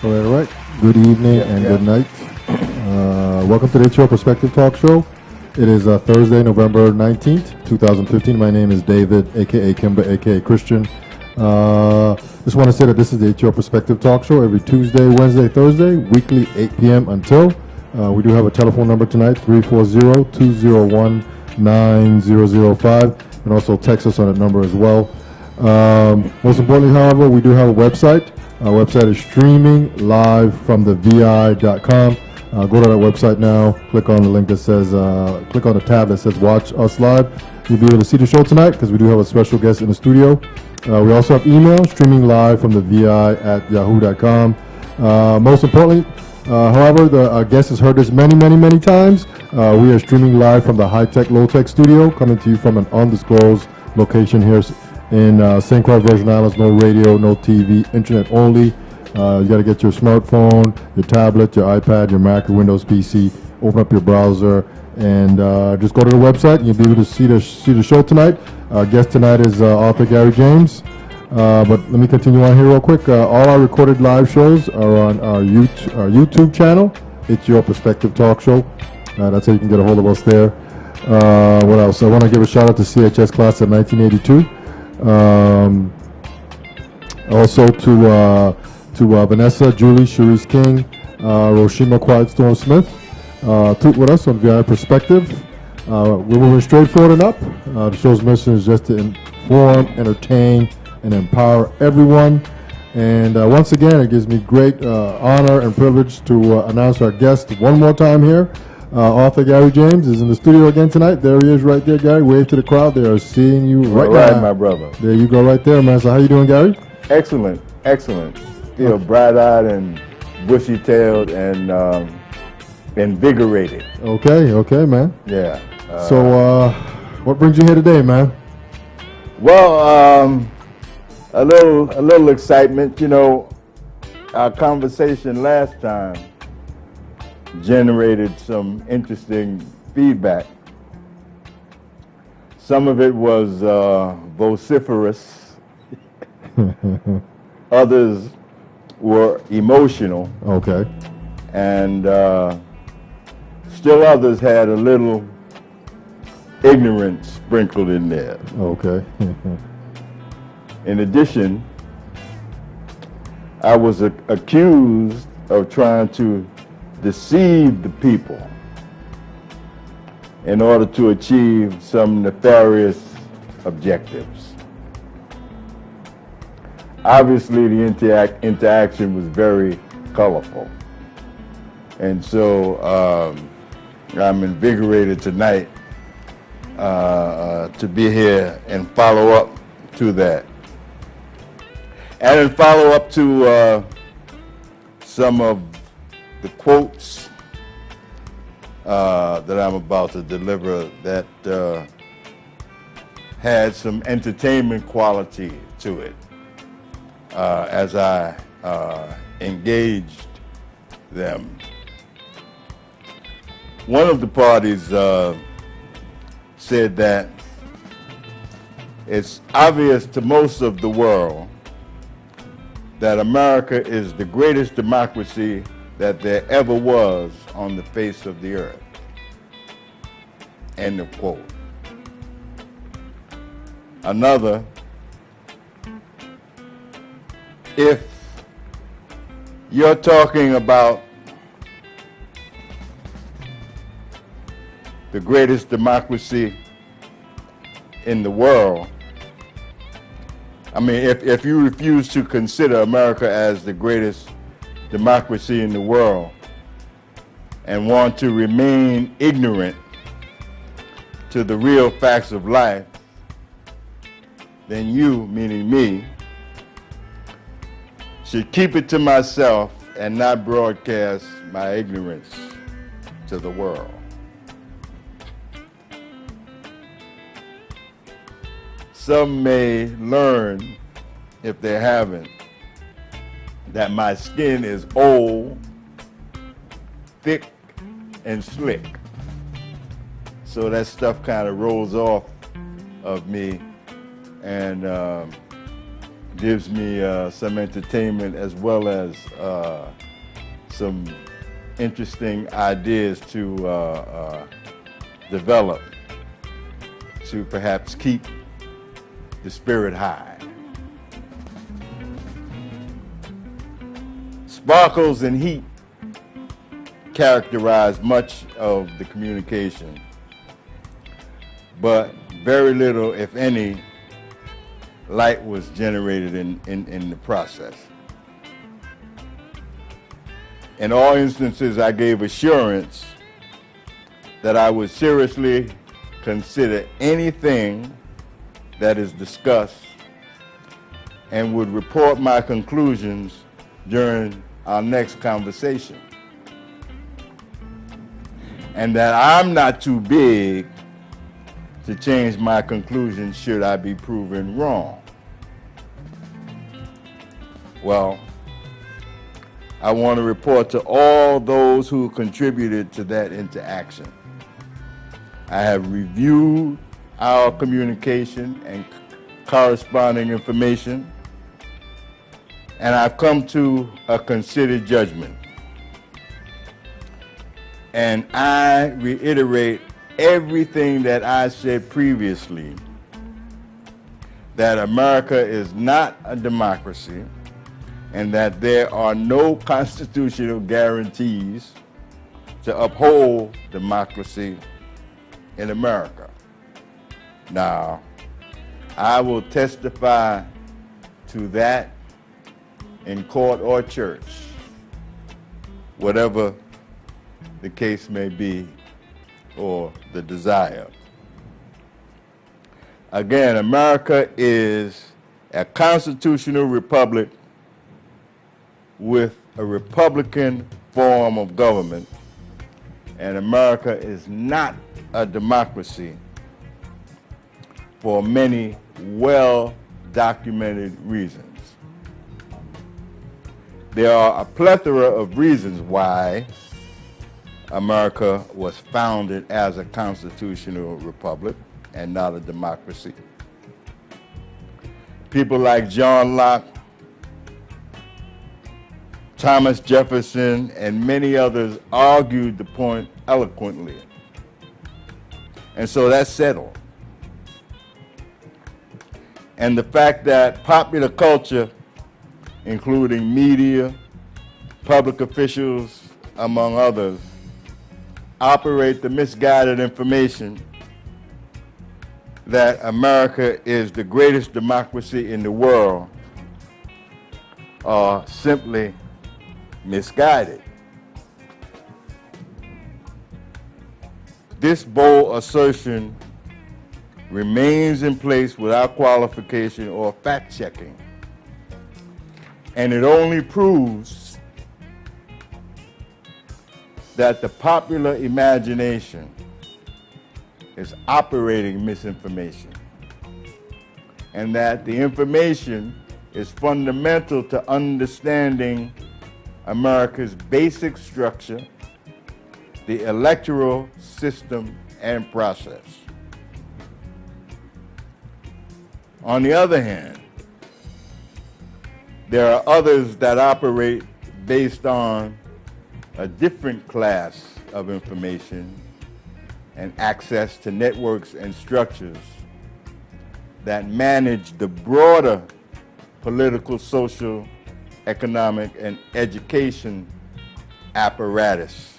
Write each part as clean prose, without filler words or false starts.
All right. Good evening and good night. Welcome to the HO Perspective Talk Show. It is Thursday, November 19th, 2015. My name is David, a.k.a. Kimber, a.k.a. Christian. Just want to say that this is the HO Perspective Talk Show every Tuesday, Wednesday, Thursday, weekly 8 p.m. until. We do have a telephone number tonight, 340-201-9005. And also text us on that number as well. Most importantly, however, we do have a website. Our website is streaminglivefromthevi.com. Go to that website now. Click on the link that says, click on the tab that says Watch Us Live. You'll be able to see the show tonight because we do have a special guest in the studio. We also have email, streaminglivefromthevi@yahoo.com. Most importantly, however, our guest has heard this many times. We are streaming live from the high-tech, low-tech studio, coming to you from an undisclosed location here in St. Croix, Virgin Islands. No radio, no TV, internet only. You got to get your smartphone, your tablet, your iPad, your Mac, your Windows PC. Open up your browser and just go to the website. You'll be able to see the show tonight. Our guest tonight is author Gary James. But let me continue on here real quick. All our recorded live shows are on our YouTube channel. It's Your Perspective Talk Show. That's how you can get a hold of us there. What else? I want to give a shout out to CHS Class of 1982. Also to Vanessa, Julie, Cherise King, Roshima Quiet Storm Smith. Toot with us on VI Perspective. We're moving straight forward and up. The show's mission is just to inform, entertain, and empower everyone. And once again, it gives me great honor and privilege to announce our guest one more time here. Author Gary James is in the studio again tonight. There he is right there, Gary. Wave to the crowd. They are seeing you right now. All right, my brother. There you go right there, man. So how you doing, Gary? Excellent. Feel bright-eyed and bushy-tailed and invigorated. Okay, man. Yeah. So what brings you here today, man? Well, a little excitement. You know, our conversation last time generated some interesting feedback. Some of it was vociferous. Others were emotional. Okay. And still others had a little ignorance sprinkled in there. Okay. In addition, I was accused of trying to deceive the people in order to achieve some nefarious objectives. Obviously, the interaction was very colorful. And so I'm invigorated tonight to be here and follow up to that. And then follow up to some of the quotes that I'm about to deliver that had some entertainment quality to it as I engaged them. One of the parties said that it's obvious to most of the world that America is the greatest democracy that there ever was on the face of the earth. End of quote. Another, if you're talking about the greatest democracy in the world, I mean, if you refuse to consider America as the greatest democracy in the world and want to remain ignorant to the real facts of life, then you, meaning me, should keep it to myself and not broadcast my ignorance to the world. Some may learn, if they haven't, that my skin is old, thick, and slick. So that stuff kind of rolls off of me, and gives me some entertainment as well as some interesting ideas to develop to perhaps keep the spirit high. Sparkles and heat characterize much of the communication, but very little, if any, light was generated in the process. In all instances, I gave assurance that I would seriously consider anything that is discussed and would report my conclusions during our next conversation. And that I'm not too big to change my conclusions should I be proven wrong. Well, I want to report to all those who contributed to that interaction. I have reviewed our communication and corresponding information, and I've come to a considered judgment. And I reiterate everything that I said previously, that America is not a democracy and that there are no constitutional guarantees to uphold democracy in America. Now, I will testify to that in court or church, whatever the case may be or the desire. Again, America is a constitutional republic with a Republican form of government, and America is not a democracy for many well-documented reasons. There are a plethora of reasons why America was founded as a constitutional republic and not a democracy. People like John Locke, Thomas Jefferson, and many others argued the point eloquently. And so that's settled. And the fact that popular culture, including media, public officials, among others, operate the misguided information that America is the greatest democracy in the world are simply misguided. This bold assertion remains in place without qualification or fact-checking, and it only proves that the popular imagination is operating misinformation, and that the information is fundamental to understanding America's basic structure, the electoral system and process. On the other hand, there are others that operate based on a different class of information and access to networks and structures that manage the broader political, social, economic, and education apparatus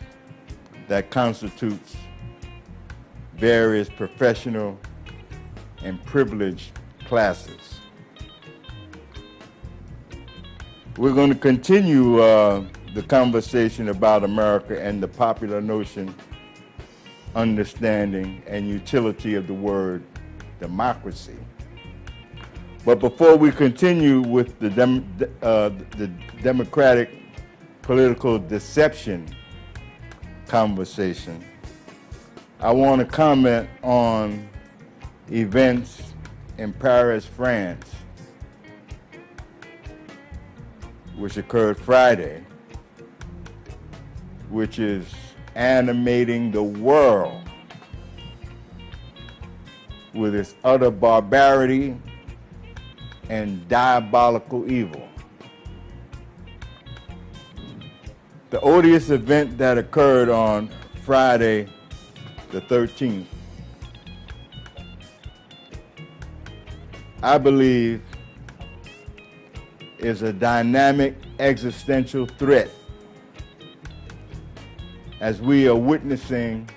that constitutes various professional and privileged classes. We're going to continue the conversation about America and the popular notion, understanding, and utility of the word democracy. But before we continue with the democratic political deception conversation, I want to comment on events in Paris, France, which occurred Friday, which is animating the world with its utter barbarity and diabolical evil. The odious event that occurred on Friday the 13th, I believe, is a dynamic existential threat as we are witnessing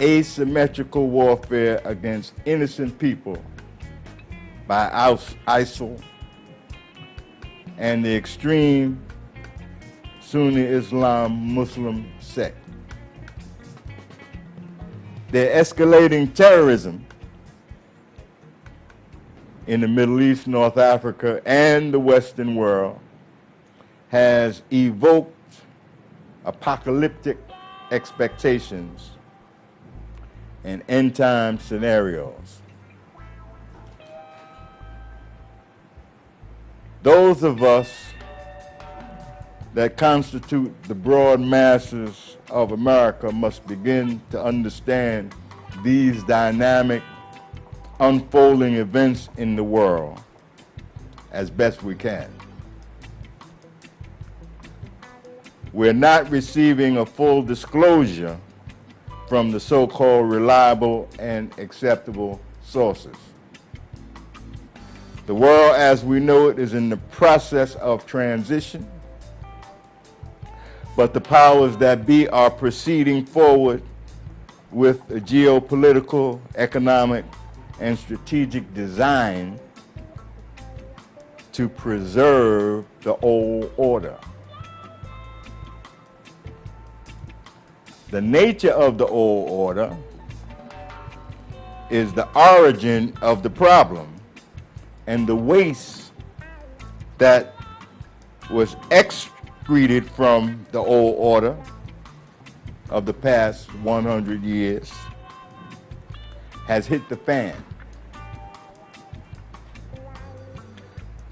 asymmetrical warfare against innocent people by ISIL and the extreme Sunni Islam Muslim sect. Their escalating terrorism in the Middle East, North Africa, and the Western world has evoked apocalyptic expectations and end-time scenarios. Those of us that constitute the broad masses of America must begin to understand these dynamic, unfolding events in the world as best we can. We're not receiving a full disclosure from the so-called reliable and acceptable sources. The world as we know it is in the process of transition, but the powers that be are proceeding forward with a geopolitical, economic, and strategic design to preserve the old order. The nature of the old order is the origin of the problem and the waste that was excreted from the old order of the past 100 years has hit the fan.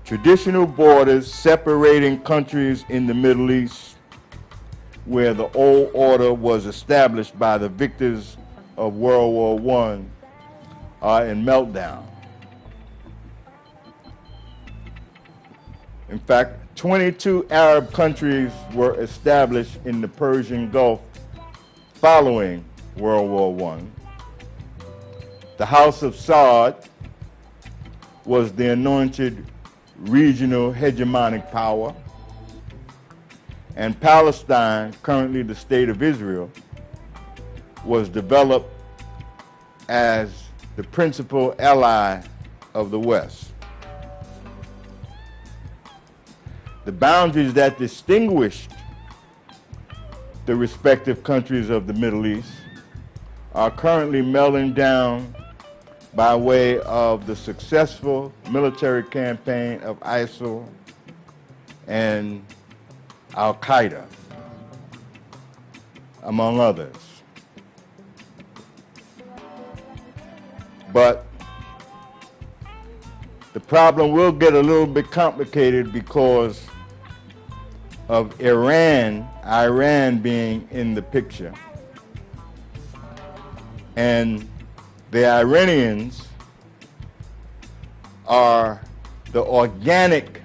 Traditional borders separating countries in the Middle East, where the old order was established by the victors of World War I, are in meltdown. In fact, 22 Arab countries were established in the Persian Gulf following World War I. The House of Saud was the anointed regional hegemonic power, and Palestine, currently the State of Israel, was developed as the principal ally of the West. The boundaries that distinguished the respective countries of the Middle East are currently melting down by way of the successful military campaign of ISIL and Al-Qaeda, among others. But the problem will get a little bit complicated because of Iran being in the picture. And the Iranians are the organic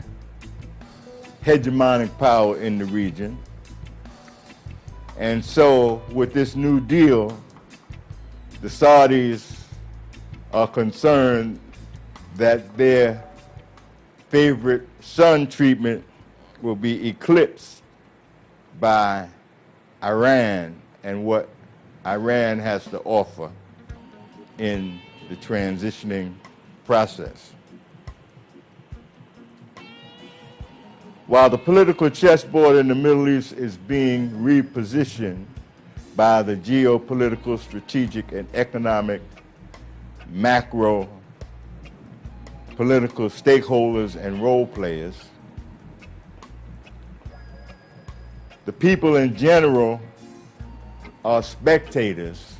hegemonic power in the region. And so with this new deal, the Saudis are concerned that their favorite son treatment will be eclipsed by Iran and what Iran has to offer in the transitioning process. While the political chessboard in the Middle East is being repositioned by the geopolitical, strategic, and economic macro political stakeholders and role players, the people in general are spectators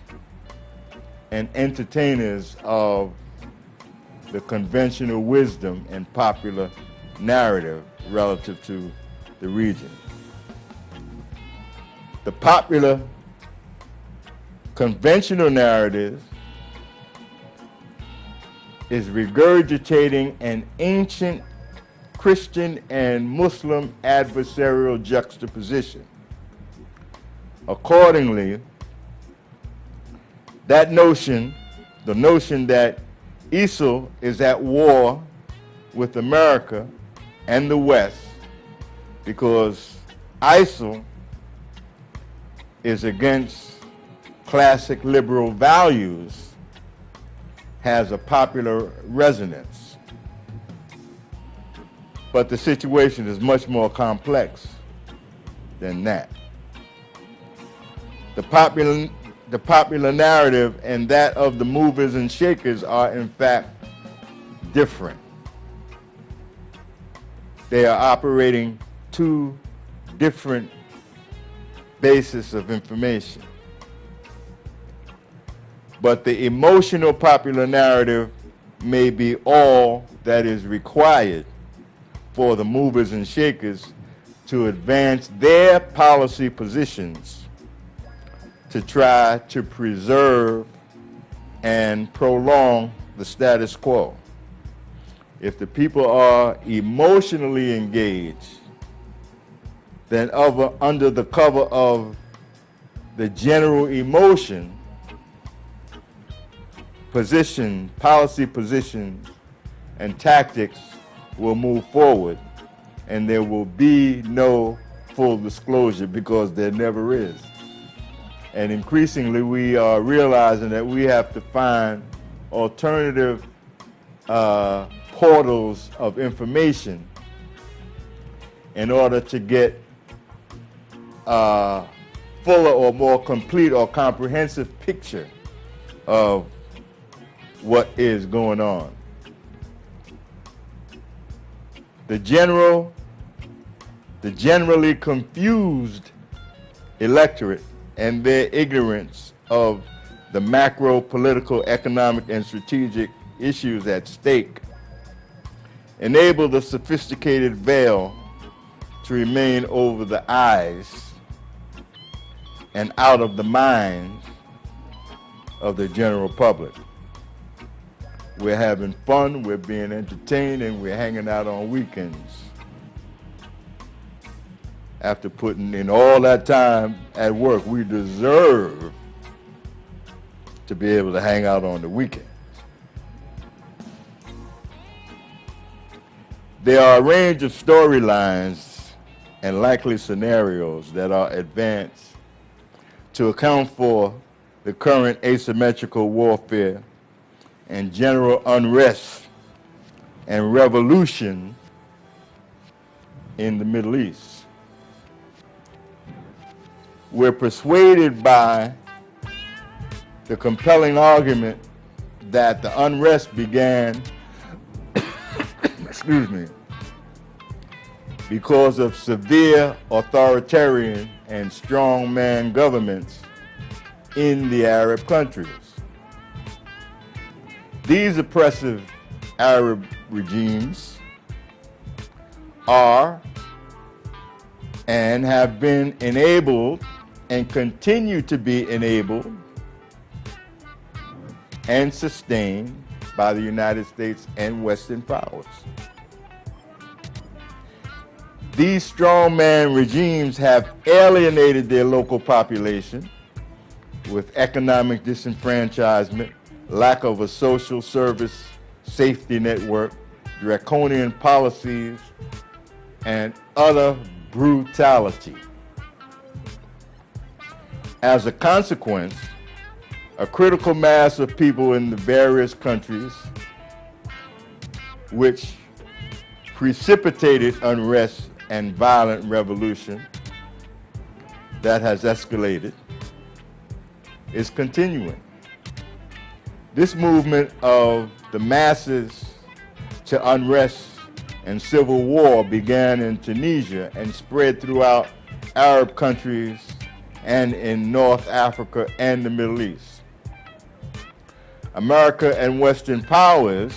and entertainers of the conventional wisdom and popular narrative relative to the region. The popular conventional narrative is regurgitating an ancient Christian and Muslim adversarial juxtaposition. Accordingly, that notion, the notion that ISIL is at war with America and the West because ISIL is against classic liberal values, has a popular resonance. But the situation is much more complex than that. The popular narrative and that of the movers and shakers are in fact different. They are operating two different bases of information. But the emotional popular narrative may be all that is required for the movers and shakers to advance their policy positions to try to preserve and prolong the status quo. If the people are emotionally engaged, then under the cover of the general emotion, policy positions, and tactics will move forward, and there will be no full disclosure because there never is. And increasingly, we are realizing that we have to find alternative portals of information in order to get a fuller or more complete or comprehensive picture of what is going on. The generally confused electorate and their ignorance of the macro political, economic, and strategic issues at stake enable the sophisticated veil to remain over the eyes and out of the minds of the general public. We're having fun, we're being entertained, and we're hanging out on weekends. After putting in all that time at work, we deserve to be able to hang out on the weekend. There are a range of storylines and likely scenarios that are advanced to account for the current asymmetrical warfare and general unrest and revolution in the Middle East. We're persuaded by the compelling argument that the unrest began excuse me, because of severe authoritarian and strongman governments in the Arab countries. These oppressive Arab regimes are and have been enabled and continue to be enabled and sustained by the United States and Western powers. These strongman regimes have alienated their local population with economic disenfranchisement, lack of a social service safety network, draconian policies, and utter brutality. As a consequence, a critical mass of people in the various countries which precipitated unrest and violent revolution that has escalated is continuing. This movement of the masses to unrest and civil war began in Tunisia and spread throughout Arab countries and in North Africa and the Middle East. America and Western powers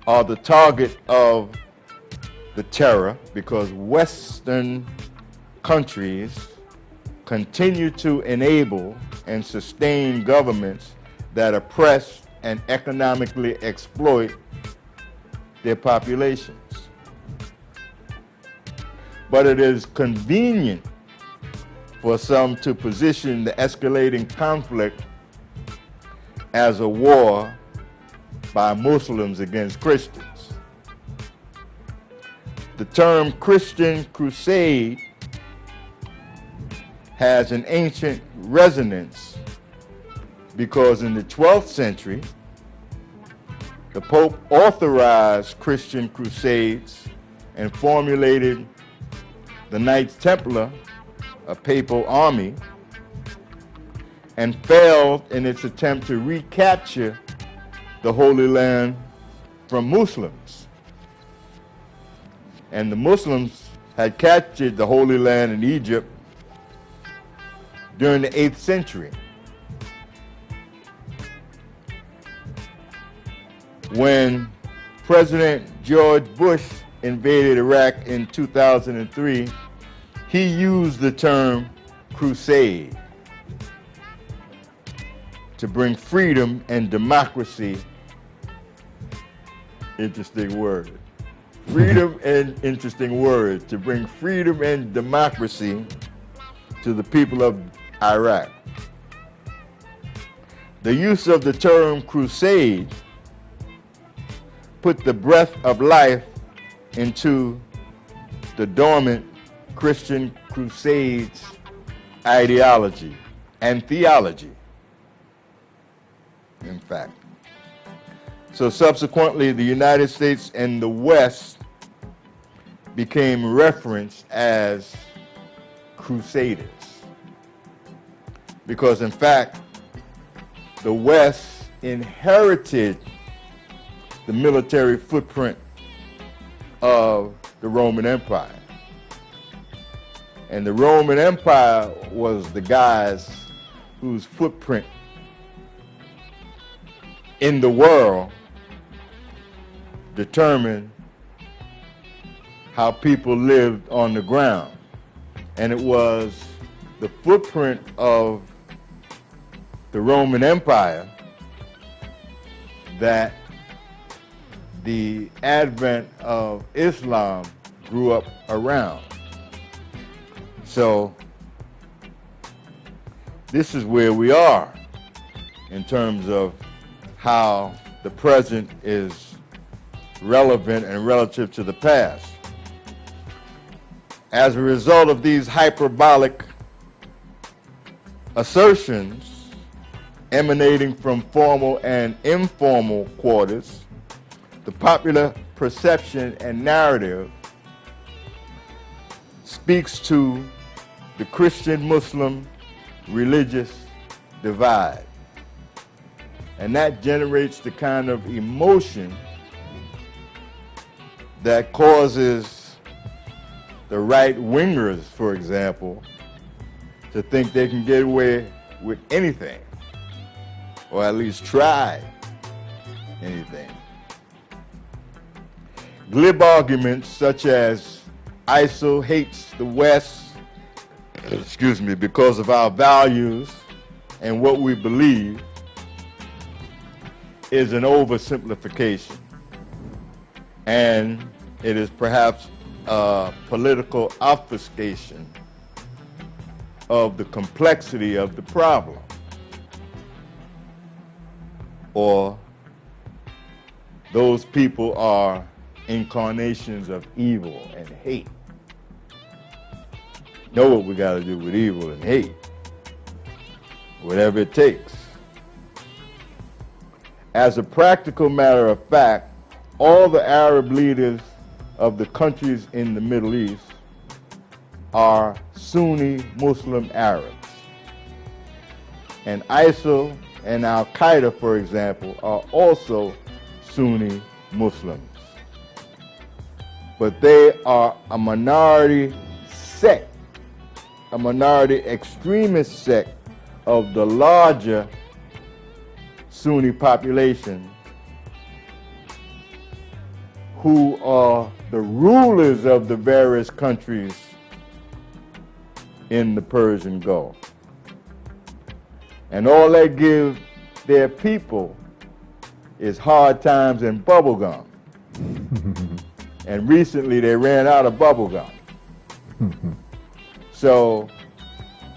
are the target of the terror because Western countries continue to enable and sustain governments that oppress and economically exploit their populations. But it is convenient for some to position the escalating conflict as a war by Muslims against Christians. The term Christian crusade has an ancient resonance because in the 12th century, the Pope authorized Christian crusades and formulated the Knights Templar, a papal army, and failed in its attempt to recapture the Holy Land from Muslims. And the Muslims had captured the Holy Land in Egypt during the 8th century. When President George Bush invaded Iraq in 2003, he used the term crusade to bring freedom and democracy. Interesting word. Freedom and interesting words, to bring freedom and democracy to the people of Iraq. The use of the term crusade put the breath of life into the dormant Christian crusades ideology and theology, in fact. So subsequently, the United States and the West became referenced as crusaders. Because in fact, the West inherited the military footprint of the Roman Empire. And the Roman Empire was the guys whose footprint in the world determined how people lived on the ground. And it was the footprint of the Roman Empire that the advent of Islam grew up around. So this is where we are in terms of how the present is relevant and relative to the past. As a result of these hyperbolic assertions emanating from formal and informal quarters, the popular perception and narrative speaks to the Christian-Muslim religious divide. And that generates the kind of emotion that causes the right-wingers, for example, to think they can get away with anything, or at least try anything. Glib arguments such as ISIL hates the West, because of our values and what we believe, is an oversimplification. And it is perhaps a political obfuscation of the complexity of the problem, or those people are incarnations of evil and hate. Know what we got to do with evil and hate, whatever it takes. As a practical matter of fact, all the Arab leaders of the countries in the Middle East are Sunni Muslim Arabs. And ISIL and Al-Qaeda, for example, are also Sunni Muslims. But they are a minority sect, a minority extremist sect of the larger Sunni population, who are the rulers of the various countries in the Persian Gulf. And all they give their people is Hard Times and Bubblegum. And recently they ran out of bubblegum. So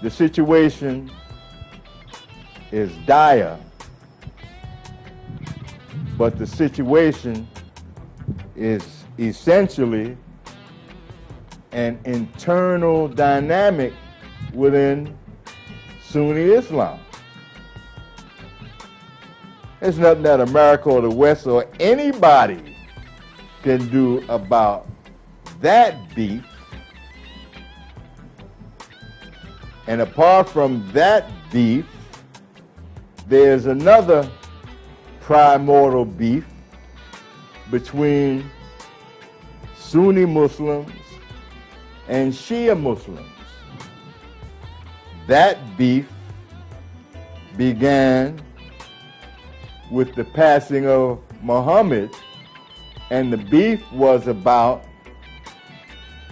the situation is dire, but the situation is essentially an internal dynamic within Sunni Islam. There's nothing that America or the West or anybody can do about that beef. And apart from that beef, there's another primordial beef between Sunni Muslims and Shia Muslims. That beef began with the passing of Muhammad, and the beef was about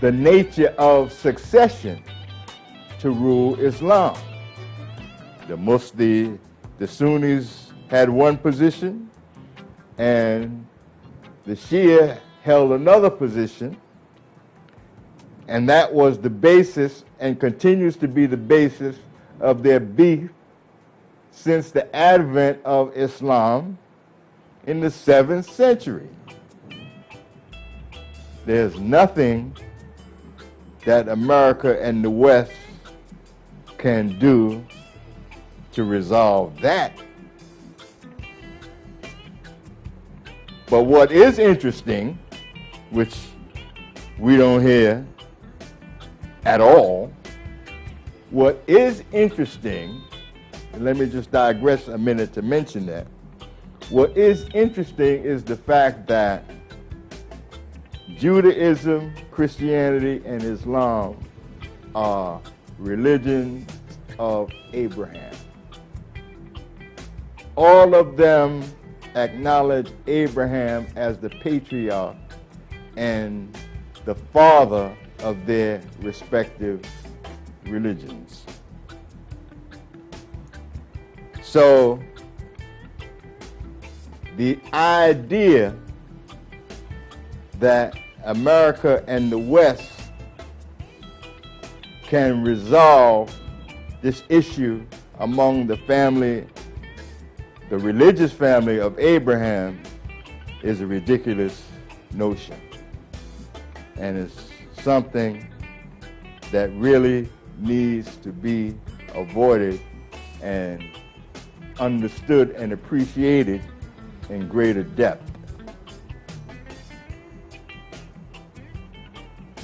the nature of succession to rule Islam. The Sunnis had one position, and the Shia held another position, and that was the basis and continues to be the basis of their beef since the advent of Islam in the 7th century. There's nothing that America and the West can do to resolve that. But what is interesting, which we don't hear at all, what is interesting, and let me just digress a minute to mention that, what is interesting is the fact that Judaism, Christianity, and Islam are religions of Abraham. All of them acknowledge Abraham as the patriarch and the father of their respective religions. So the idea that America and the West can resolve this issue among the family, the religious family of Abraham, is a ridiculous notion. And it's something that really needs to be avoided and understood and appreciated in greater depth.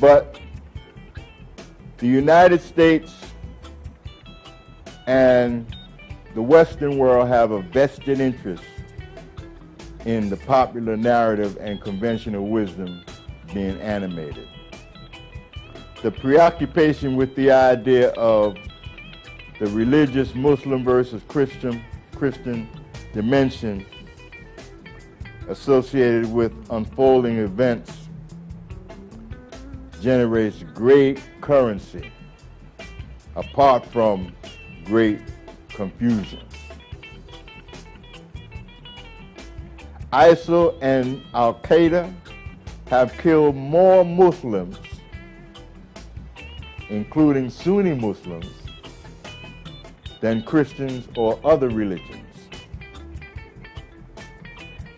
But the United States and the Western world have a vested interest in the popular narrative and conventional wisdom being animated. The preoccupation with the idea of the religious Muslim versus Christian dimension associated with unfolding events generates great currency apart from great confusion. ISIL and Al-Qaeda have killed more Muslims, including Sunni Muslims, than Christians or other religions.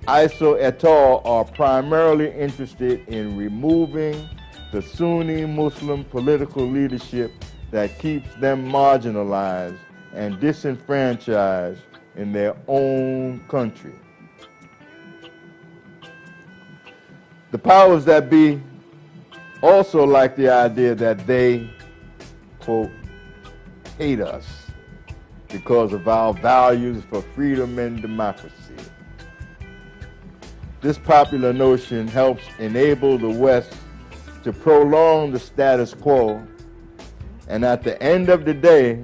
ISIL et al. Are primarily interested in removing the Sunni Muslim political leadership that keeps them marginalized and disenfranchised in their own country. The powers that be also like the idea that they, quote, hate us because of our values for freedom and democracy. This popular notion helps enable the West to prolong the status quo, and at the end of the day,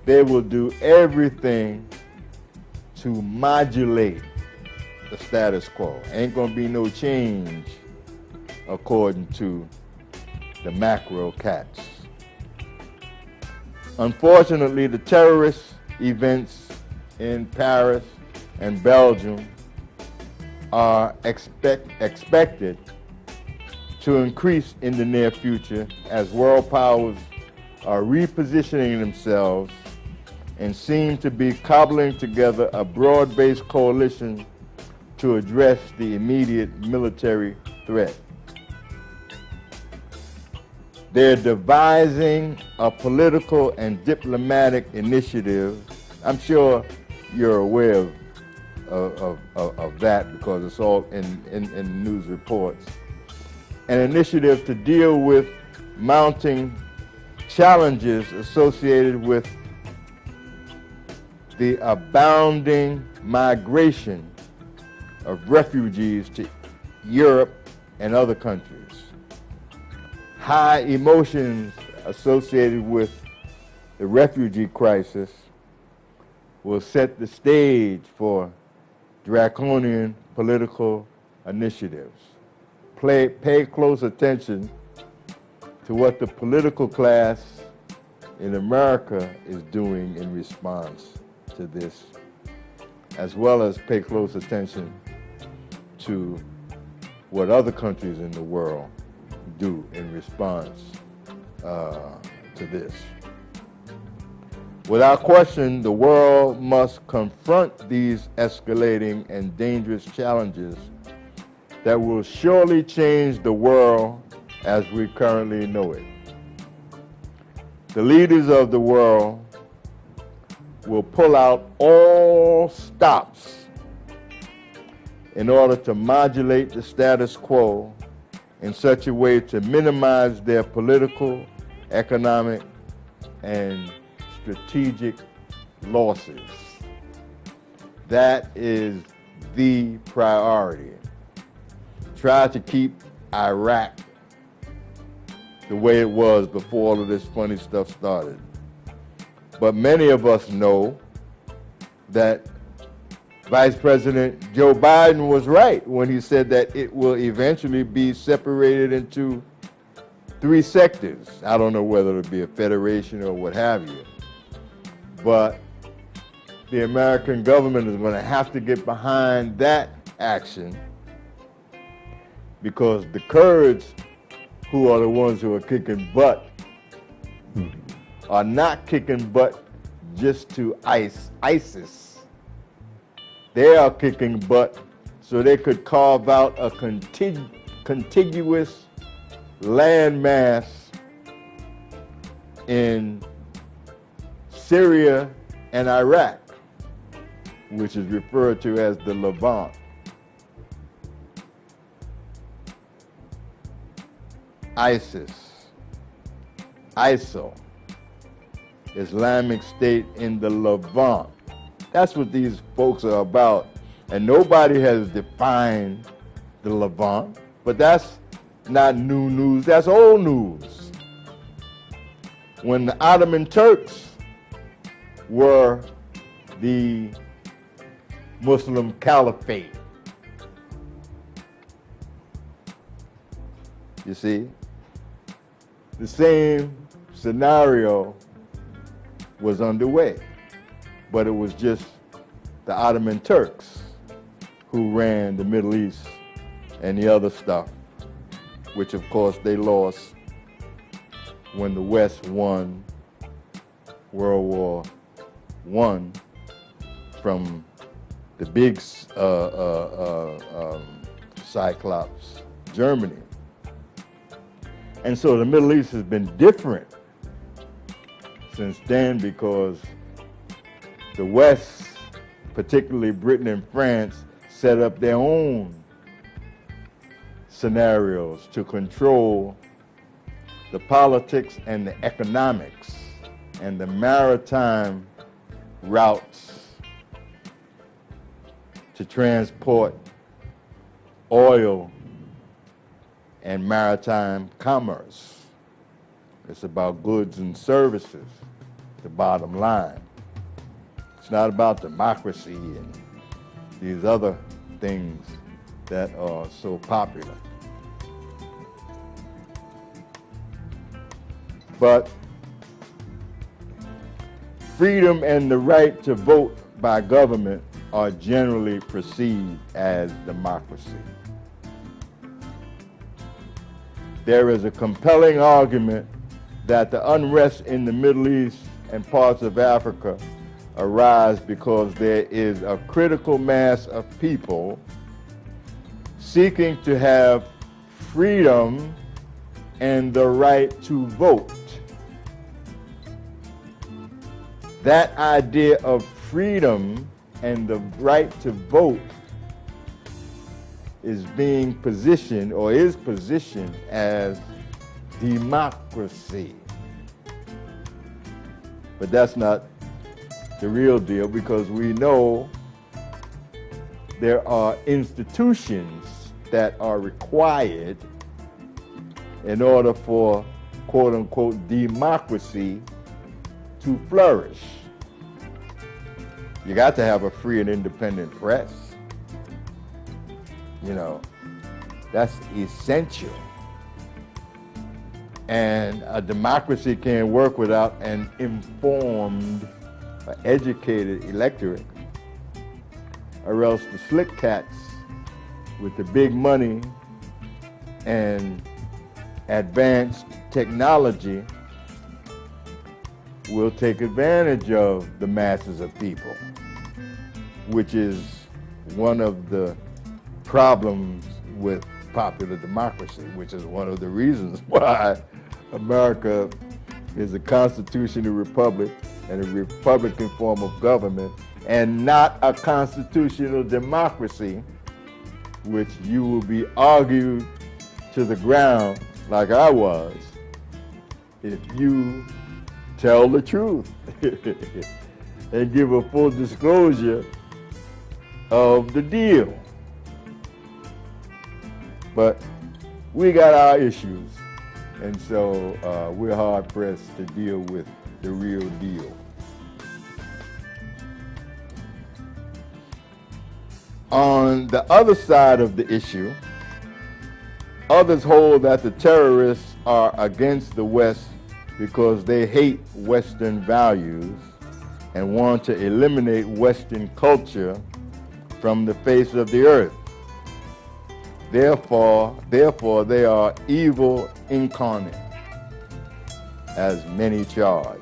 they will do everything to modulate the status quo. Ain't gonna be no change according to the macro cats. Unfortunately, the terrorist events in Paris and Belgium are expected to increase in the near future as world powers are repositioning themselves and seem to be cobbling together a broad-based coalition to address the immediate military threat. They're devising a political and diplomatic initiative. I'm sure you're aware of that because it's all in news reports. An initiative to deal with mounting challenges associated with the abounding migration of refugees to Europe and other countries. High emotions associated with the refugee crisis will set the stage for draconian political initiatives. Pay close attention to what the political class in America is doing in response to this, as well as pay close attention to what other countries in the world do in response to this. Without question, the world must confront these escalating and dangerous challenges that will surely change the world as we currently know it. The leaders of the world will pull out all stops in order to modulate the status quo in such a way to minimize their political, economic, and strategic losses. That is the priority. Try to keep Iraq the way it was before all of this funny stuff started. But many of us know that Vice President Joe Biden was right when he said that it will eventually be separated into 3 sectors. I don't know whether it'll be a federation or what have you. But the American government is going to have to get behind that action because the Kurds, who are the ones who are kicking butt, are not kicking butt just to ISIS. They are kicking butt so they could carve out a contiguous landmass in Syria and Iraq, which is referred to as the Levant. ISIS, ISIL, Islamic State in the Levant. That's what these folks are about. And nobody has defined the Levant, but that's not new news, that's old news. When the Ottoman Turks were the Muslim caliphate, you see, the same scenario was underway, but it was just the Ottoman Turks who ran the Middle East and the other stuff, which of course they lost when the West won World War I from the big Cyclops, Germany. And so the Middle East has been different since then because the West, particularly Britain and France, set up their own scenarios to control the politics and the economics and the maritime routes to transport oil and maritime commerce. It's about goods and services, the bottom line. It's not about democracy and these other things that are so popular. But freedom and the right to vote by government are generally perceived as democracy. There is a compelling argument that the unrest in the Middle East and parts of Africa arise because there is a critical mass of people seeking to have freedom and the right to vote. That idea of freedom and the right to vote is being positioned, or is positioned, as democracy. But that's not the real deal, because we know there are institutions that are required in order for quote unquote democracy to flourish. You got to have a free and independent press. You know, that's essential. And a democracy can't work without an informed, educated electorate, or else the slick cats with the big money and advanced technology will take advantage of the masses of people, which is one of the problems with popular democracy, which is one of the reasons why America is a constitutional republic and a republican form of government, and not a constitutional democracy, which you will be argued to the ground like I was if you tell the truth and give a full disclosure of the deal. But we got our issues, and so we're hard pressed to deal with the real deal. On the other side of the issue, others hold that the terrorists are against the West because they hate Western values and want to eliminate Western culture from the face of the earth. Therefore, they are evil incarnate, as many charge.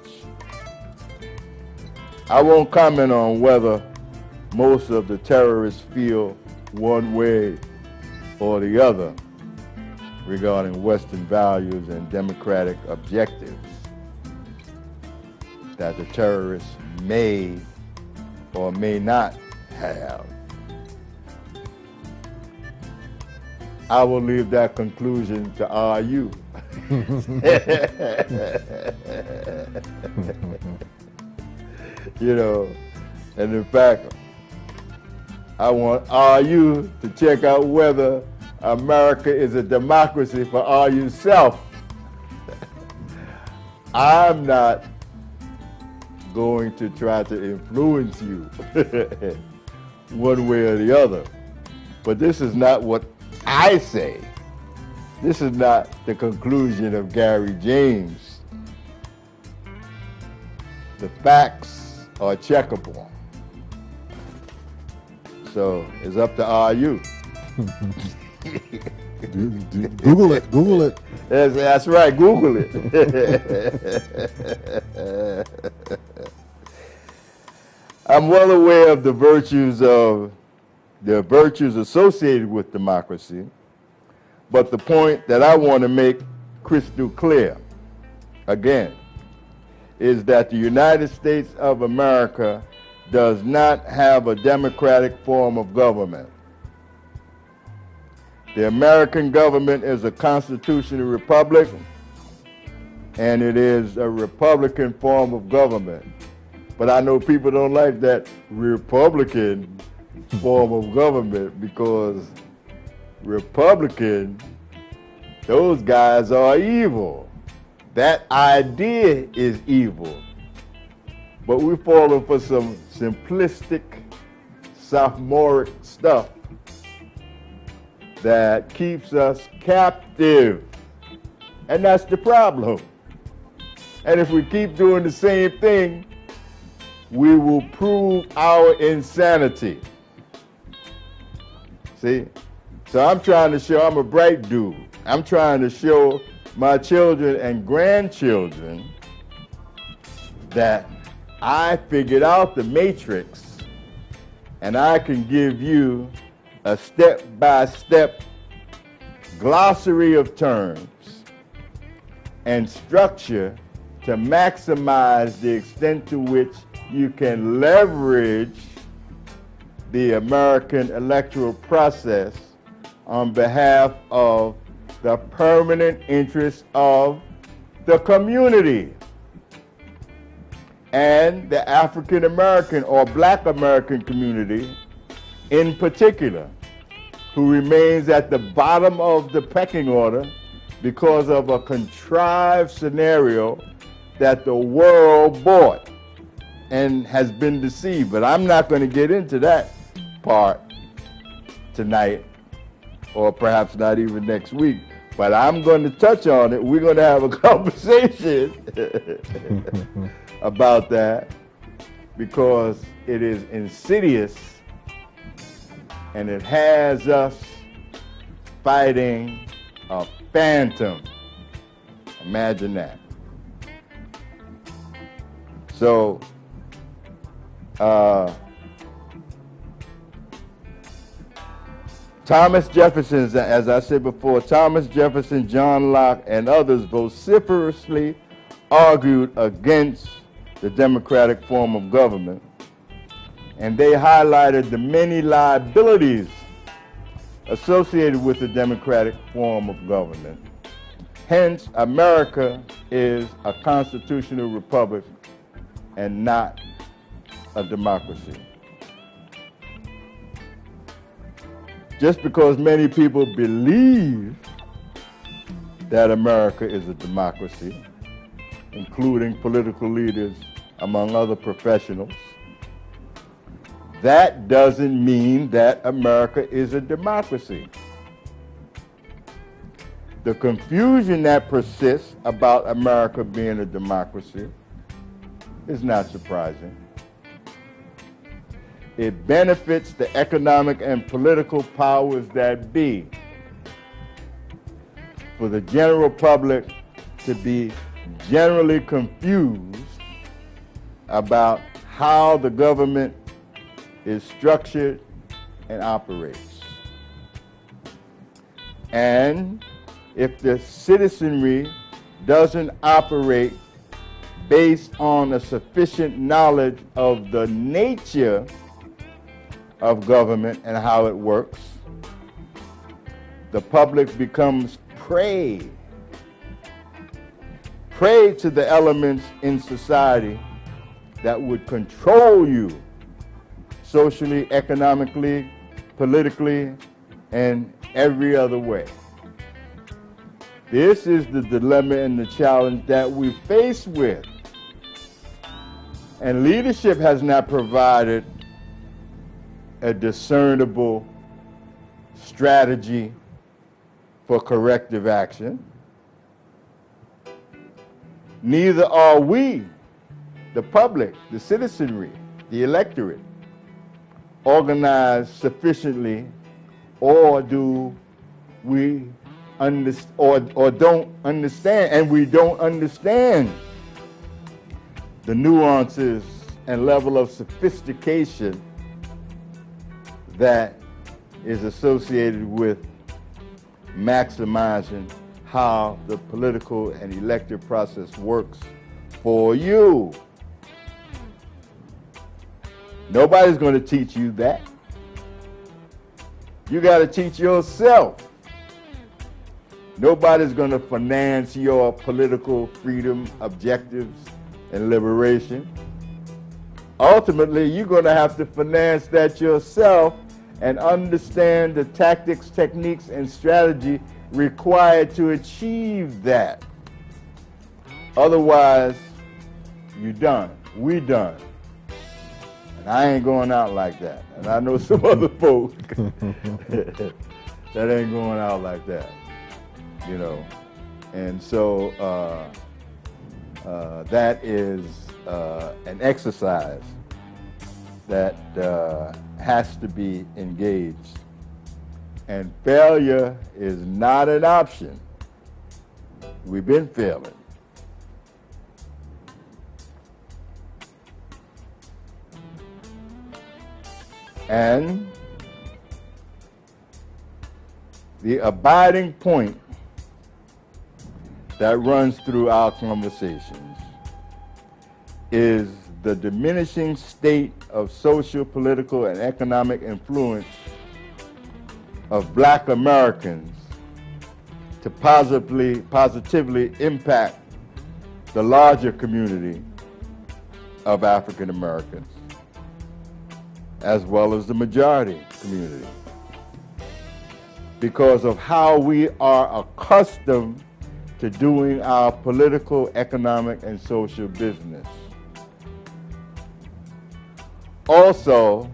I won't comment on whether most of the terrorists feel one way or the other regarding Western values and democratic objectives that the terrorists may or may not have. I will leave that conclusion to RU. You know, and in fact, I want RU to check out whether America is a democracy for RU self. I'm not going to try to influence you one way or the other. But this is not what I say. This is not the conclusion of Gary James. The facts are checkable. So it's up to RU. Google it. Google it. That's right. Google it. I'm well aware of the virtues associated with democracy, but the point that I want to make crystal clear, again, is that the United States of America does not have a democratic form of government. The American government is a constitutional republic, and it is a Republican form of government. But I know people don't like that Republican form of government, because Republican, those guys are evil. That idea is evil. But we're falling for some simplistic, sophomoric stuff that keeps us captive. And that's the problem. And if we keep doing the same thing, we will prove our insanity. See? So I'm trying to show I'm a bright dude. I'm trying to show my children and grandchildren that I figured out the matrix, and I can give you a step-by-step glossary of terms and structure to maximize the extent to which you can leverage the American electoral process on behalf of the permanent interests of the community and the African American or Black American community in particular, who remains at the bottom of the pecking order because of a contrived scenario that the world bought and has been deceived. But I'm not going to get into that part tonight, or perhaps not even next week, but I'm going to touch on it. We're going to have a conversation about that, because it is insidious and it has us fighting a phantom. Imagine that. So, Thomas Jefferson, as I said before, Thomas Jefferson, John Locke, and others vociferously argued against the democratic form of government, and they highlighted the many liabilities associated with the democratic form of government. Hence, America is a constitutional republic and not a democracy. Just because many people believe that America is a democracy, including political leaders, among other professionals, that doesn't mean that America is a democracy. The confusion that persists about America being a democracy is not surprising. It benefits the economic and political powers that be. For the general public to be generally confused about how the government is structured and operates. And if the citizenry doesn't operate based on a sufficient knowledge of the nature of government and how it works, the public becomes prey to the elements in society that would control you socially, economically, politically, and every other way. This is the dilemma and the challenge that we face with. And leadership has not provided a discernible strategy for corrective action. Neither are we, the public, the citizenry, the electorate, organized sufficiently, or do we or don't understand, and we don't understand the nuances and level of sophistication that is associated with maximizing how the political and elective process works for you. Nobody's going to teach you that. You got to teach yourself. Nobody's going to finance your political freedom, objectives, and liberation. Ultimately, you're going to have to finance that yourself and understand the tactics, techniques, and strategy required to achieve that. Otherwise, you're done. We done. And I ain't going out like that. And I know some other folk that ain't going out like that, you know. And so that is an exercise that has to be engaged. And failure is not an option. We've been failing. And the abiding point that runs through our conversations is the diminishing state of social, political, and economic influence of Black Americans to positively impact the larger community of African Americans, as well as the majority community, because of how we are accustomed to doing our political, economic, and social business. Also,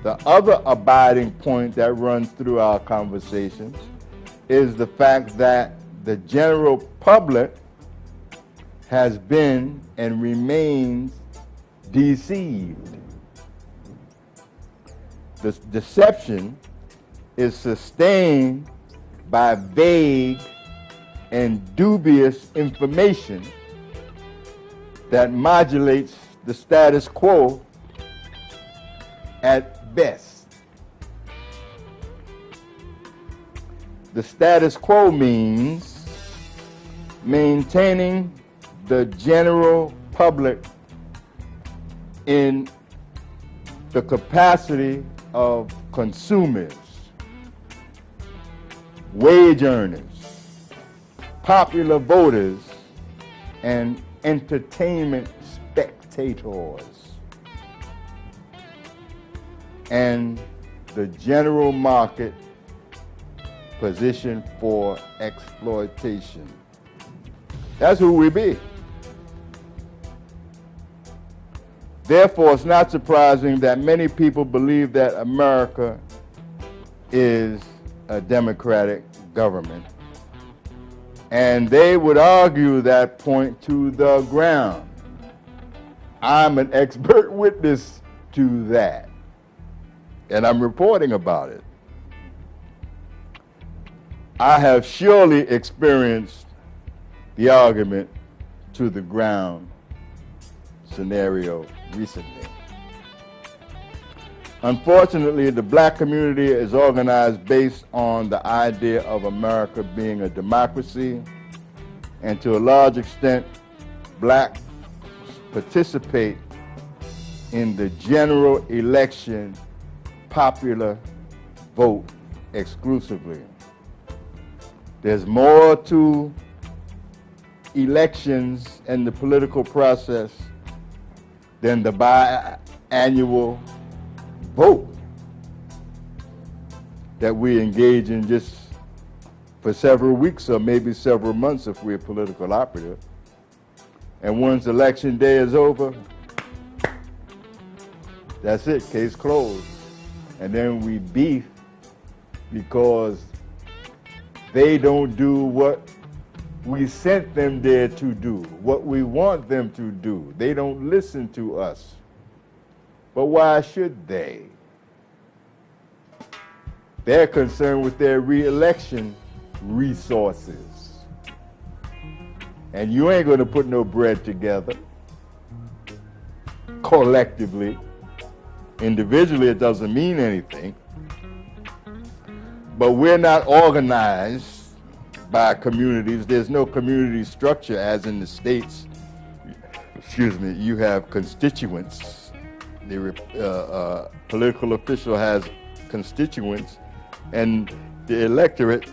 the other abiding point that runs through our conversations is the fact that the general public has been and remains deceived. This deception is sustained by vague and dubious information that modulates the status quo at best. The status quo means maintaining the general public in the capacity of consumers, wage earners, popular voters, and entertainment spectators, and the general market position for exploitation. That's who we be. Therefore, it's not surprising that many people believe that America is a democratic government. And they would argue that point to the ground. I'm an expert witness to that. And I'm reporting about it. I have surely experienced the argument to the ground scenario recently. Unfortunately, the Black community is organized based on the idea of America being a democracy, and to a large extent, Blacks participate in the general election popular vote exclusively. There's more to elections and the political process than the biannual vote that we engage in just for several weeks or maybe several months if we're political operative. And once election day is over, that's it, case closed. And then we beef because they don't do what we sent them there to do, what we want them to do. They don't listen to us. But why should they? They're concerned with their re-election resources. And you ain't gonna put no bread together collectively. Individually, it doesn't mean anything. But we're not organized by communities. There's no community structure as in the States. Excuse me, you have constituents. The political official has constituents, and the electorate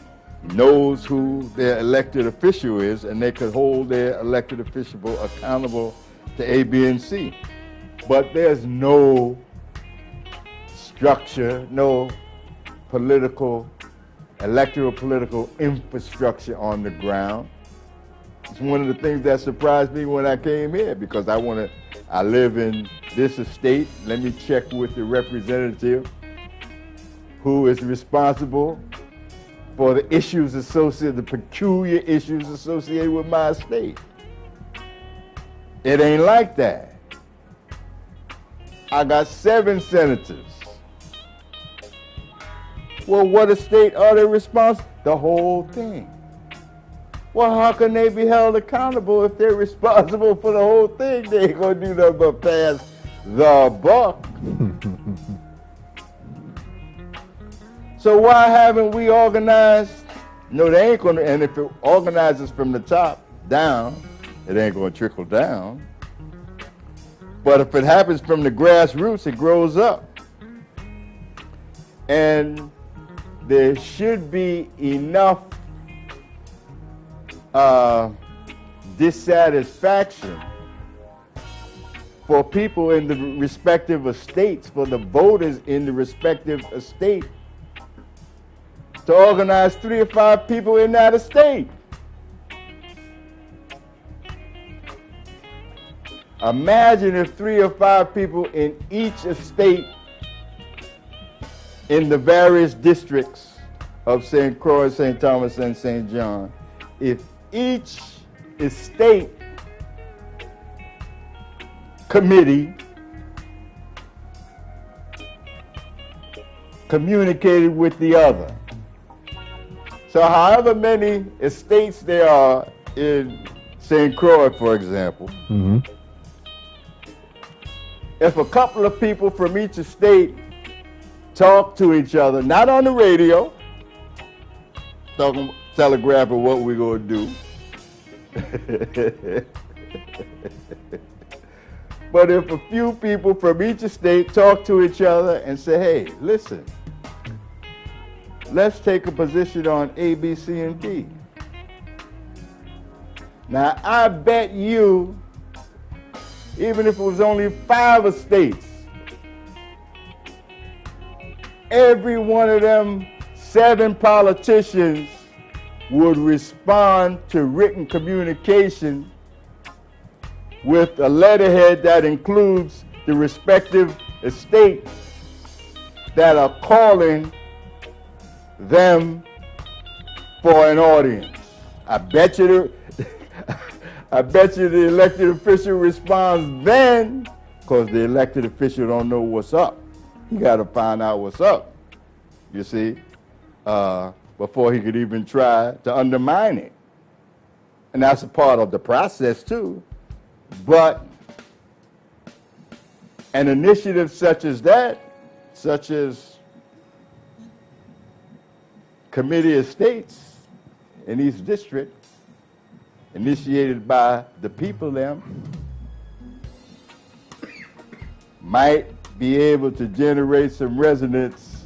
knows who their elected official is, and they could hold their elected official accountable to A, B, and C. But there's no structure, no electoral political infrastructure on the ground. It's one of the things that surprised me when I came here, because I live in this estate. Let me check with the representative who is responsible for the issues associated, the peculiar issues associated with my estate. It ain't like that. I got 7 senators. Well, what state are they responsible? The whole thing. Well, how can they be held accountable if they're responsible for the whole thing? They ain't gonna do nothing but pass the buck. So why haven't we organized? No, they ain't gonna, and if it organizes from the top down, it ain't gonna trickle down. But if it happens from the grassroots, it grows up. And there should be enough dissatisfaction for people in the respective estates, for the voters in the respective estate, to organize 3 or 5 people in that estate. Imagine if 3 or 5 people in each estate in the various districts of St. Croix, St. Thomas, and St. John, if each estate committee communicated with the other. So however many estates there are in St. Croix, for example, if a couple of people from each estate talk to each other, not on the radio, telegraphing what we're going to do, but if a few people from each estate talk to each other and say, hey, listen, let's take a position on A, B, C, and D. Now, I bet you, even if it was only 5 estates, every one of them 7 politicians would respond to written communication with a letterhead that includes the respective estate that are calling them for an audience. I bet you the elected official responds then, because the elected official don't know what's up. You got to find out what's up, you see, before he could even try to undermine it. And that's a part of the process too. But an initiative such as that, such as Committee of States in each district, initiated by the people them, might be able to generate some resonance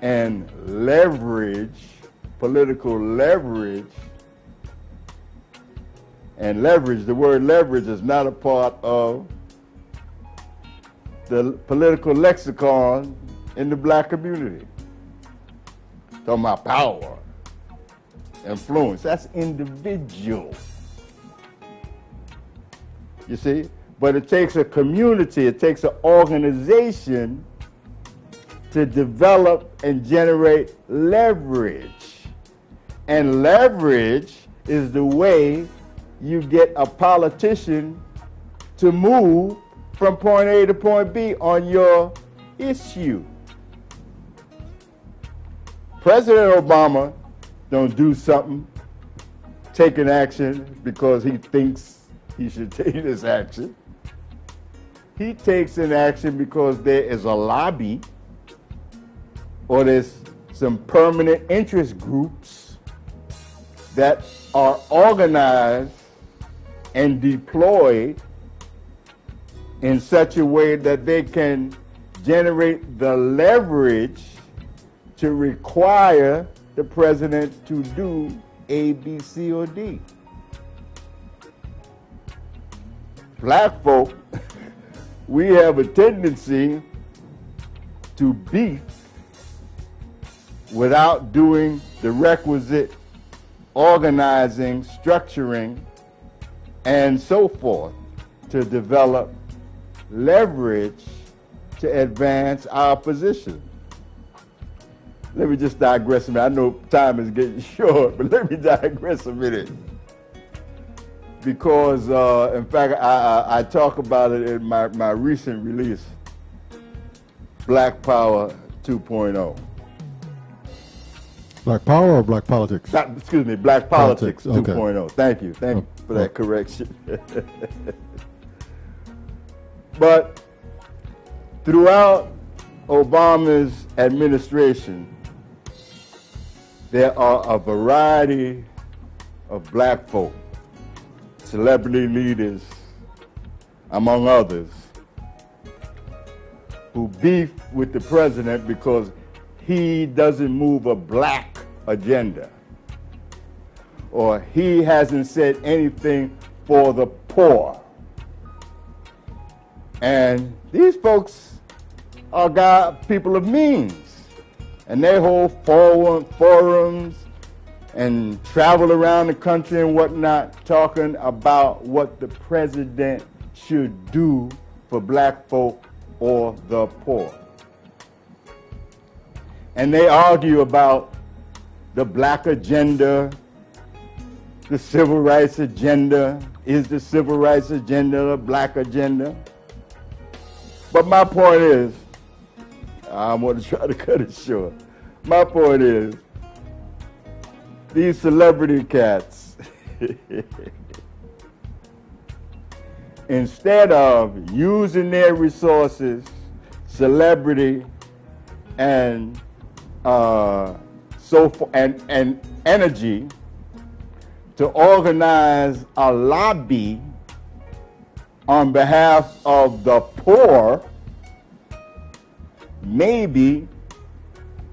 and leverage, political leverage. And leverage, the word leverage is not a part of the political lexicon in the black community. Talking about power, influence, that's individual. You see? But it takes a community, it takes an organization to develop and generate leverage. And leverage is the way you get a politician to move from point A to point B on your issue. President Obama don't do something, take an action because he thinks he should take this action. He takes an action because there is a lobby or there's some permanent interest groups that are organized and deployed in such a way that they can generate the leverage to require the president to do A, B, C, or D. Black folk, we have a tendency to beef without doing the requisite organizing, structuring, and so forth to develop leverage to advance our position. Let me just digress a minute. I know time is getting short, but let me digress a minute. because, in fact, I talk about it in my recent release, Black Power 2.0. Black Power or Black Politics? Excuse me, Black Politics, Okay. 2.0. Thank you for that correction. But throughout Obama's administration, there are a variety of black folk, celebrity leaders, among others, who beef with the president because he doesn't move a black agenda, or he hasn't said anything for the poor. And these folks are people of means, and they hold forums and travel around the country and whatnot, talking about what the president should do for black folk or the poor. And they argue about the black agenda, the civil rights agenda. Is the civil rights agenda the black agenda? But my point is, I'm going to try to cut it short. My point is, these celebrity cats, instead of using their resources, celebrity, and and energy to organize a lobby on behalf of the poor, maybe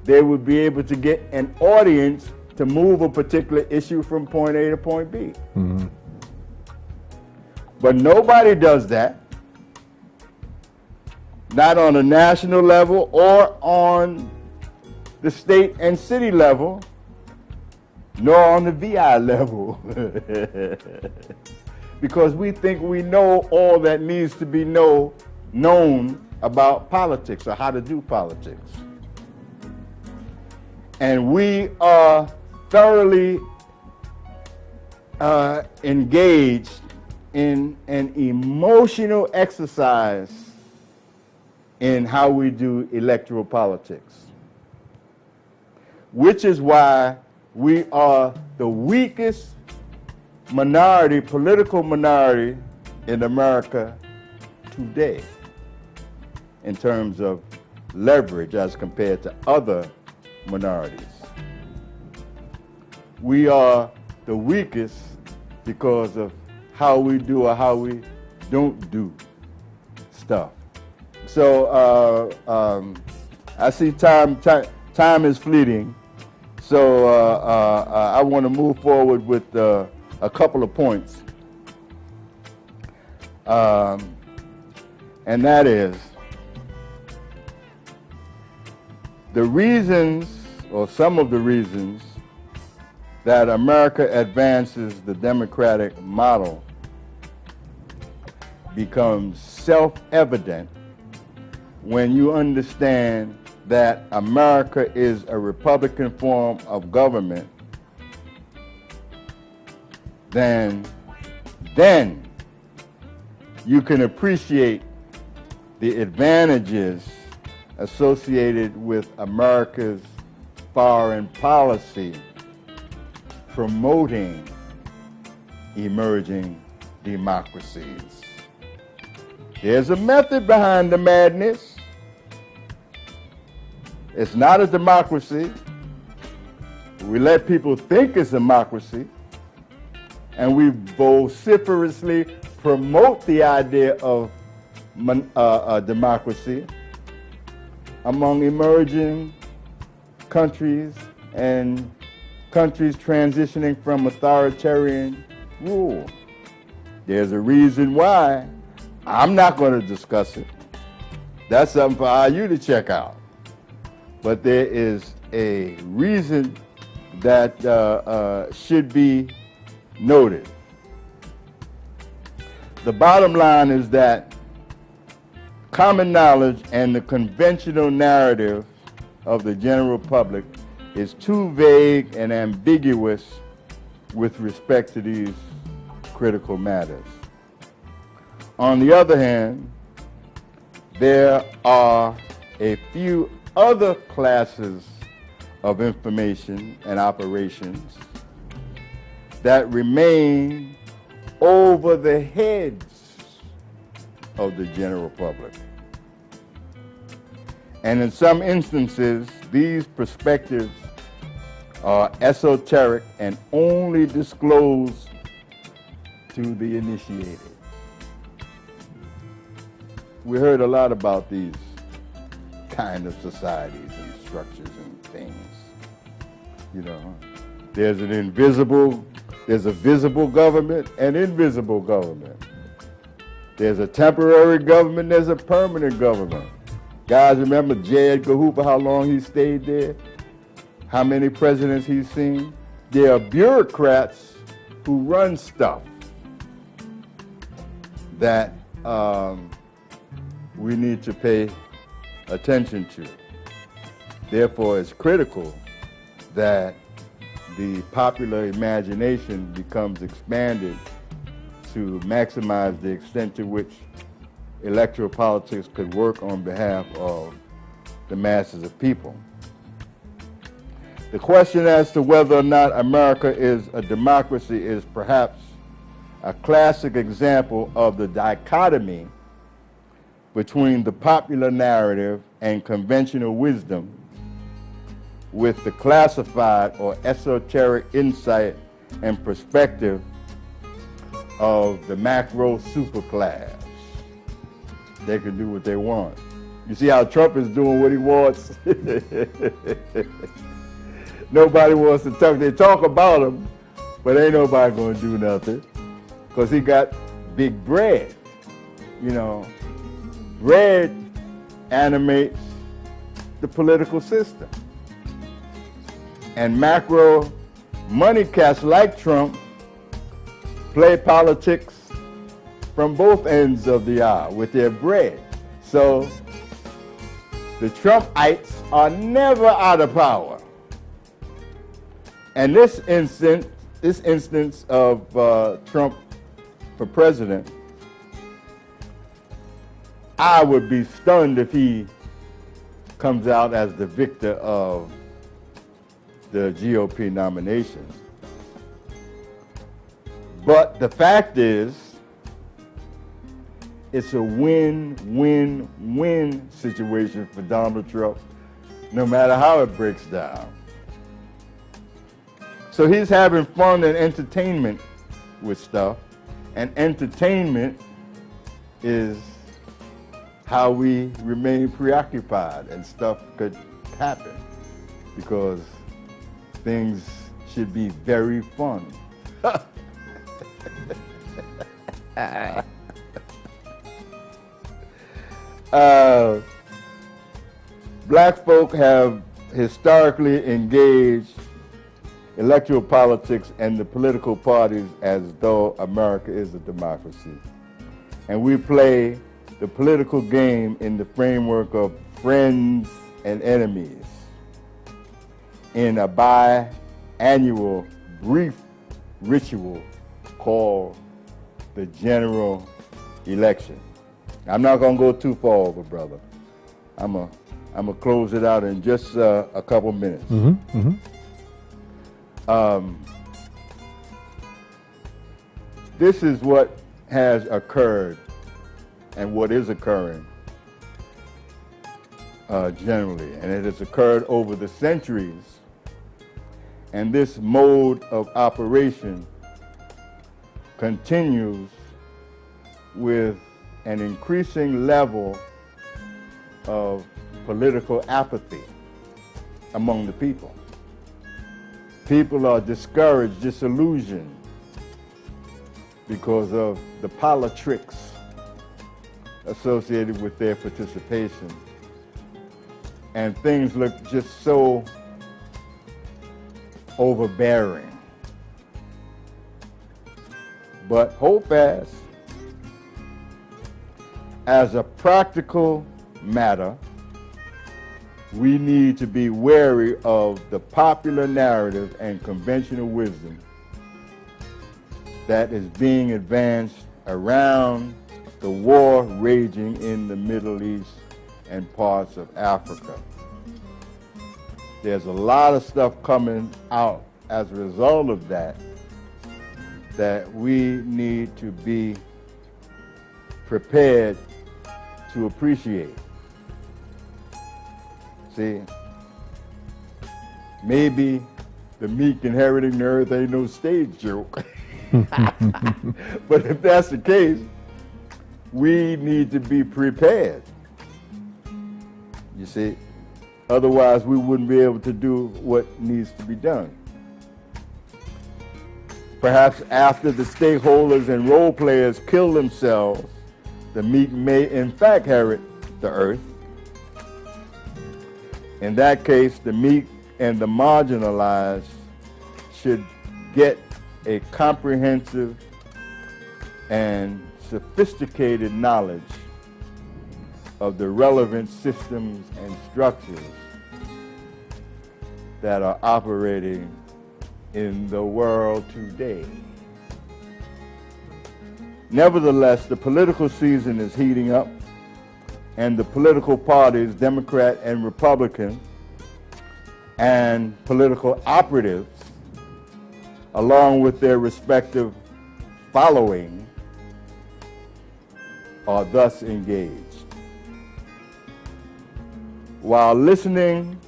they would be able to get an audience to move a particular issue from point A to point B. Mm-hmm. But nobody does that, not on a national level or on the state and city level, nor on the VI level. Because we think we know all that needs to be known about politics or how to do politics. And we are thoroughly engaged in an emotional exercise in how we do electoral politics, which is why we are the weakest minority, political minority in America today in terms of leverage as compared to other minorities. We are the weakest because of how we do or how we don't do stuff. So I see time is fleeting. So I want to move forward with a couple of points. And that is the reasons, or some of the reasons, that America advances the democratic model becomes self-evident when you understand that America is a Republican form of government. Then you can appreciate the advantages associated with America's foreign policy promoting emerging democracies. There's a method behind the madness. It's not a democracy. We let people think it's a democracy, and we vociferously promote the idea of democracy among emerging countries and countries transitioning from authoritarian rule. There's a reason why. I'm not going to discuss it. That's something for you to check out. But there is a reason that should be noted. The bottom line is that common knowledge and the conventional narrative of the general public is too vague and ambiguous with respect to these critical matters. On the other hand, there are a few other classes of information and operations that remain over the heads of the general public. And in some instances, these perspectives are esoteric and only disclosed to the initiated. We heard a lot about these kind of societies and structures and things. You know, there's a visible government and invisible government. There's a temporary government, there's a permanent government. Guys, remember J. Edgar Hoover, how long he stayed there? How many presidents he's seen? There are bureaucrats who run stuff that we need to pay attention to. Therefore, it's critical that the popular imagination becomes expanded to maximize the extent to which electoral politics could work on behalf of the masses of people. The question as to whether or not America is a democracy is perhaps a classic example of the dichotomy between the popular narrative and conventional wisdom with the classified or esoteric insight and perspective of the macro superclass. They can do what they want. You see how Trump is doing what he wants? Nobody wants to talk. They talk about him, but ain't nobody going to do nothing because he got big bread. You know, bread animates the political system. And macro money cats like Trump play politics from both ends of the aisle with their bread. So the Trumpites are never out of power. And this instance of Trump for president, I would be stunned if he comes out as the victor of the GOP nomination. But the fact is, it's a win-win-win situation for Donald Trump, no matter how it breaks down. So he's having fun and entertainment with stuff, and entertainment is how we remain preoccupied, and stuff could happen because things should be very fun. Black folk have historically engaged electoral politics and the political parties as though America is a democracy. And we play the political game in the framework of friends and enemies in a biannual brief ritual called the general election. I'm not going to go too far over, brother. I'm gonna close it out in just a couple minutes. This is what has occurred and what is occurring generally, and it has occurred over the centuries. And this mode of operation continues with an increasing level of political apathy among the people. People are discouraged, disillusioned because of the politricks associated with their participation. And things look just so overbearing. But hold fast, as a practical matter, we need to be wary of the popular narrative and conventional wisdom that is being advanced around the war raging in the Middle East and parts of Africa. There's a lot of stuff coming out as a result of that we need to be prepared to appreciate. See, maybe the meek inheriting the earth ain't no stage joke. But if that's the case, we need to be prepared. You see, otherwise we wouldn't be able to do what needs to be done. Perhaps after the stakeholders and role players kill themselves, the meek may in fact inherit the earth. In that case, the meek and the marginalized should get a comprehensive and sophisticated knowledge of the relevant systems and structures that are operating in the world today. Nevertheless, the political season is heating up, and the political parties, Democrat and Republican, and political operatives, along with their respective following, are thus engaged. While listening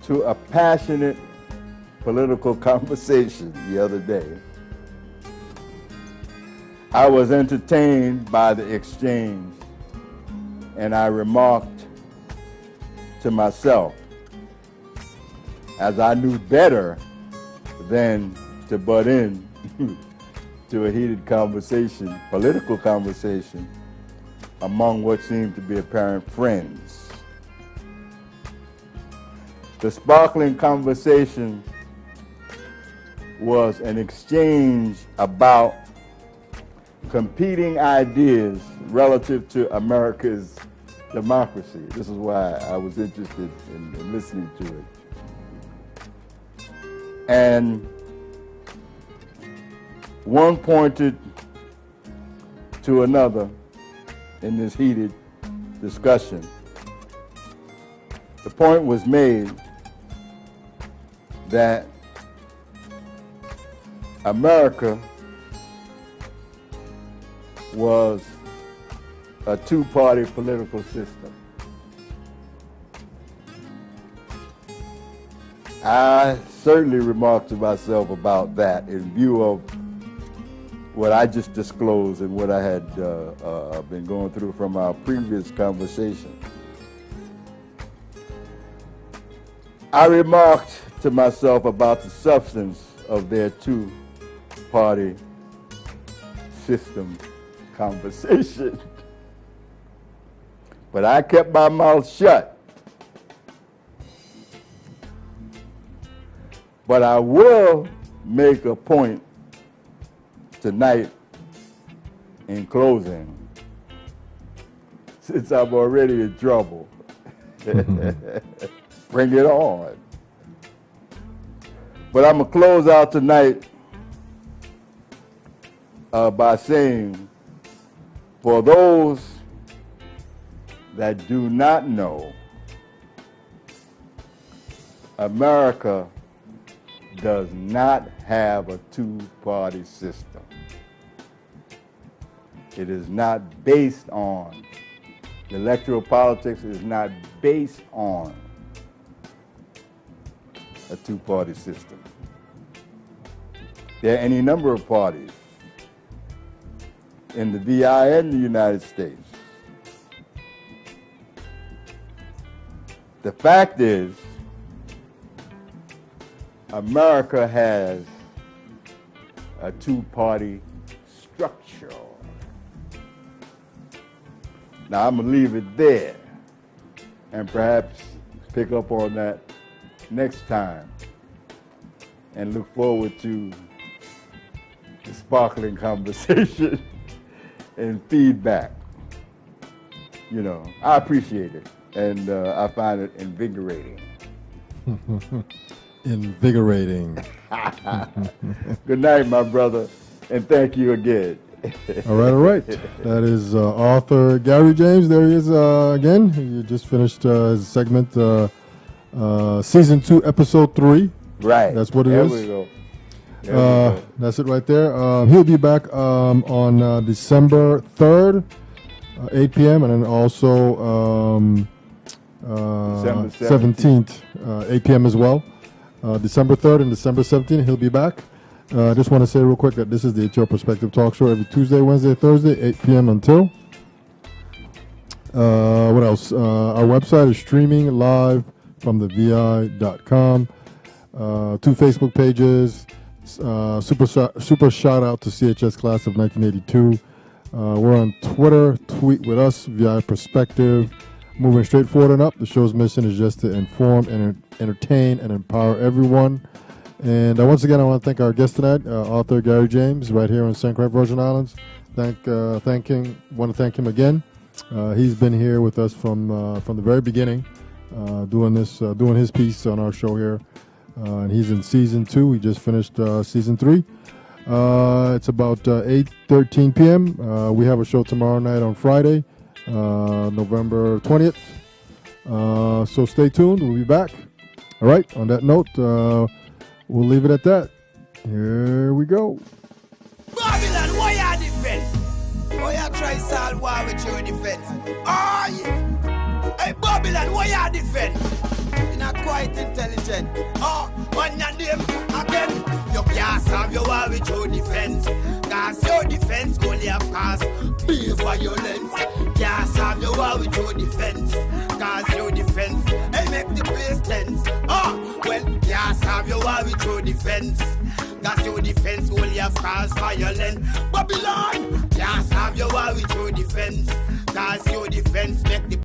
to a passionate political conversation the other day, I was entertained by the exchange, and I remarked to myself, as I knew better than to butt in to a heated conversation, political conversation, among what seemed to be apparent friends. The sparkling conversation was an exchange about competing ideas relative to America's democracy. This is why I was interested in listening to it. And one pointed to another in this heated discussion. The point was made that America was a two-party political system. I certainly remarked to myself about that in view of what I just disclosed and what I had been going through from our previous conversation. I remarked to myself about the substance of their two-party system conversation. But I kept my mouth shut. But I will make a point tonight in closing, since I'm already in trouble. Bring it on. But I'm going to close out tonight by saying, for those that do not know, America does not have a two-party system. It is not based on, electoral politics is not based on a two-party system. There are any number of parties in the VI and the United States. The fact is, America has a two-party structure. Now, I'm going to leave it there and perhaps pick up on that next time and look forward to the sparkling conversation and feedback. You know, I appreciate it, and I find it invigorating. invigorating. Good night, my brother, and thank you again. All right. That is author Gary James. There he is again. You just finished his segment, Season 2, Episode 3. Right. That's what it there is. We go. There we go. That's it right there. He'll be back on December 3rd, 8 p.m. and then also December 17th, 8 p.m. as well. December 3rd and December 17th, he'll be back. I just want to say real quick that this is the HO Perspective Talk Show every Tuesday, Wednesday, Thursday, 8 p.m. until. What else? Our website is streaming live from the vi.com. 2 Facebook pages. Super shout out to CHS Class of 1982. We're on Twitter. Tweet with us, VI Perspective. Moving straight forward and up. The show's mission is just to inform and entertain and empower everyone. And once again, I want to thank our guest tonight, author Gary James, right here in St. Croix, Virgin Islands. Want to thank him again. He's been here with us from the very beginning, doing his piece on our show here. And he's in season 2. We just finished season 3. It's about 8:13 p.m. We have a show tomorrow night on Friday, November 20th. So stay tuned. We'll be back. All right. On that note, we'll leave it at that. Here we go. Babylon, why you defend? Why you try to solve war with your defense? Oh, yeah. Hey, Babylon, why you defend? You're not quite intelligent. Oh, on your name again. You can't solve your war with your defense. Cause your defense only have cause be violence. Can't solve your war with your defense. Cause your defense, hey, make the place tense. Oh, well, can't solve your war with your defense. Cause your defense only have cause violence. Babylon, can't solve your war with your defense. Cause your defense make the